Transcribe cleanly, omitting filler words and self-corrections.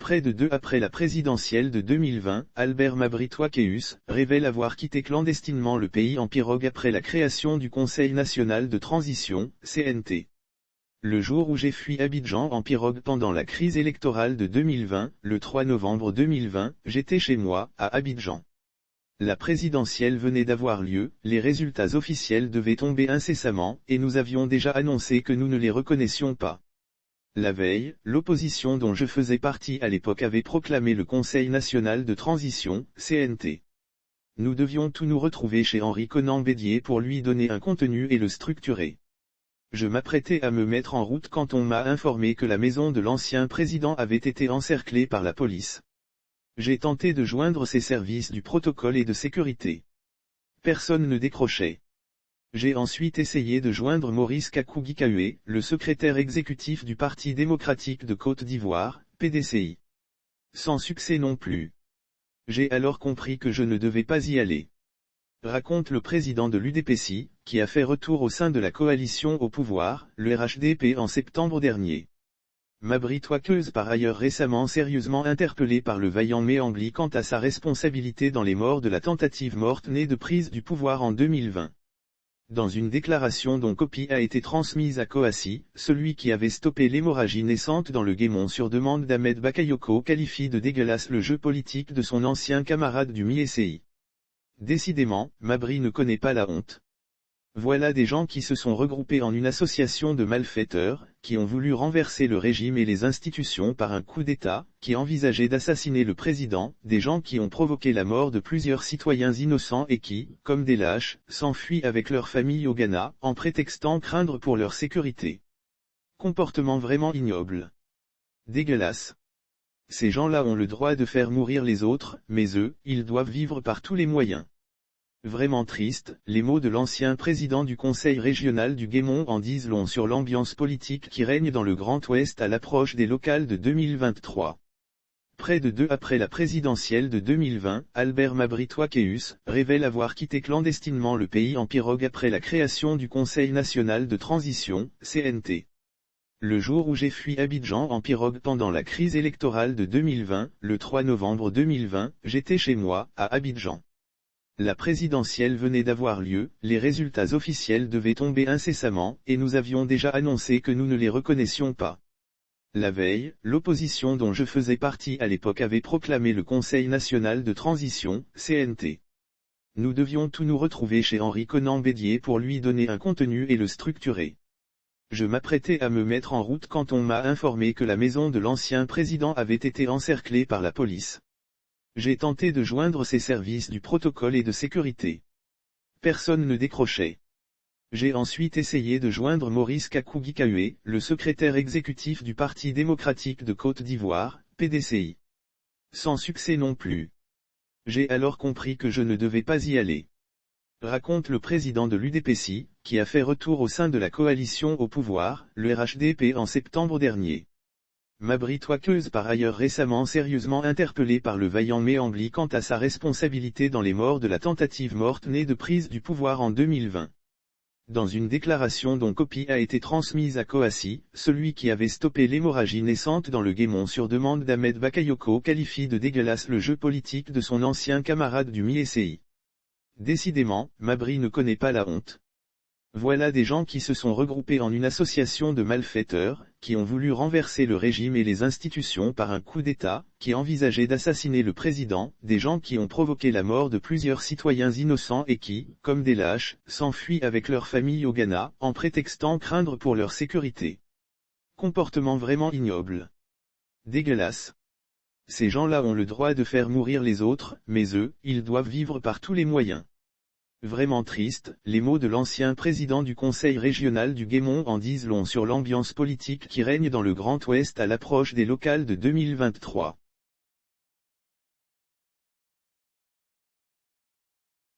Près de 2 après la présidentielle de 2020, Albert Mabry-Twaqueus révèle avoir quitté clandestinement le pays en pirogue après la création du Conseil national de transition, CNT. Le jour où j'ai fui Abidjan en pirogue pendant la crise électorale de 2020, le 3 novembre 2020, j'étais chez moi, à Abidjan. La présidentielle venait d'avoir lieu, les résultats officiels devaient tomber incessamment, et nous avions déjà annoncé que nous ne les reconnaissions pas. La veille, l'opposition dont je faisais partie à l'époque avait proclamé le Conseil national de transition, CNT. Nous devions tous nous retrouver chez Henri Konan Bédier pour lui donner un contenu et le structurer. Je m'apprêtais à me mettre en route quand on m'a informé que la maison de l'ancien président avait été encerclée par la police. J'ai tenté de joindre ses services du protocole et de sécurité. Personne ne décrochait. J'ai ensuite essayé de joindre Maurice Kakou-Gikawe, le secrétaire exécutif du Parti démocratique de Côte d'Ivoire, PDCI. Sans succès non plus. J'ai alors compris que je ne devais pas y aller. Raconte le président de l'UDPSI, qui a fait retour au sein de la coalition au pouvoir, le RHDP en septembre dernier. Mabry-Twaqueus par ailleurs récemment sérieusement interpellé par le vaillant Méangli quant à sa responsabilité dans les morts de la tentative morte-née de prise du pouvoir en 2020. Dans une déclaration dont copie a été transmise à Kouassi, celui qui avait stoppé l'hémorragie naissante dans le Guémon sur demande d'Ahmed Bakayoko qualifie de dégueulasse le jeu politique de son ancien camarade du MIECI. Décidément, Mabry ne connaît pas la honte. Voilà des gens qui se sont regroupés en une association de malfaiteurs, qui ont voulu renverser le régime et les institutions par un coup d'État, qui envisageaient d'assassiner le président, des gens qui ont provoqué la mort de plusieurs citoyens innocents et qui, comme des lâches, s'enfuient avec leur famille au Ghana, en prétextant craindre pour leur sécurité. Comportement vraiment ignoble. Dégueulasse. Ces gens-là ont le droit de faire mourir les autres, mais eux, ils doivent vivre par tous les moyens. Vraiment triste, les mots de l'ancien président du Conseil régional du Guémon en disent long sur l'ambiance politique qui règne dans le Grand Ouest à l'approche des locales de 2023. Près de 2 après la présidentielle de 2020, Albert Mabry-Twaqueus révèle avoir quitté clandestinement le pays en pirogue après la création du Conseil national de transition, CNT. Le jour où j'ai fui Abidjan en pirogue pendant la crise électorale de 2020, le 3 novembre 2020, j'étais chez moi, à Abidjan. La présidentielle venait d'avoir lieu, les résultats officiels devaient tomber incessamment, et nous avions déjà annoncé que nous ne les reconnaissions pas. La veille, l'opposition dont je faisais partie à l'époque avait proclamé le Conseil national de transition, CNT. Nous devions tous nous retrouver chez Henri Konan Bédier pour lui donner un contenu et le structurer. Je m'apprêtais à me mettre en route quand on m'a informé que la maison de l'ancien président avait été encerclée par la police. J'ai tenté de joindre ses services du protocole et de sécurité. Personne ne décrochait. J'ai ensuite essayé de joindre Maurice Kakou-Gikawe, le secrétaire exécutif du Parti démocratique de Côte d'Ivoire, PDCI. Sans succès non plus. J'ai alors compris que je ne devais pas y aller. Raconte le président de l'UDPSI, qui a fait retour au sein de la coalition au pouvoir, le RHDP en septembre dernier. Mabry-Twaqueus par ailleurs récemment sérieusement interpellé par le vaillant Méangli quant à sa responsabilité dans les morts de la tentative morte-née de prise du pouvoir en 2020. Dans une déclaration dont copie a été transmise à Kouassi, celui qui avait stoppé l'hémorragie naissante dans le Guémon sur demande d'Ahmed Bakayoko qualifie de dégueulasse le jeu politique de son ancien camarade du MIECI. Décidément, Mabry ne connaît pas la honte. Voilà des gens qui se sont regroupés en une association de malfaiteurs, qui ont voulu renverser le régime et les institutions par un coup d'État, qui envisageaient d'assassiner le président, des gens qui ont provoqué la mort de plusieurs citoyens innocents et qui, comme des lâches, s'enfuient avec leur famille au Ghana, en prétextant craindre pour leur sécurité. Comportement vraiment ignoble. Dégueulasse. Ces gens-là ont le droit de faire mourir les autres, mais eux, ils doivent vivre par tous les moyens. Vraiment triste, les mots de l'ancien président du Conseil régional du Guémon en disent long sur l'ambiance politique qui règne dans le Grand Ouest à l'approche des locales de 2023.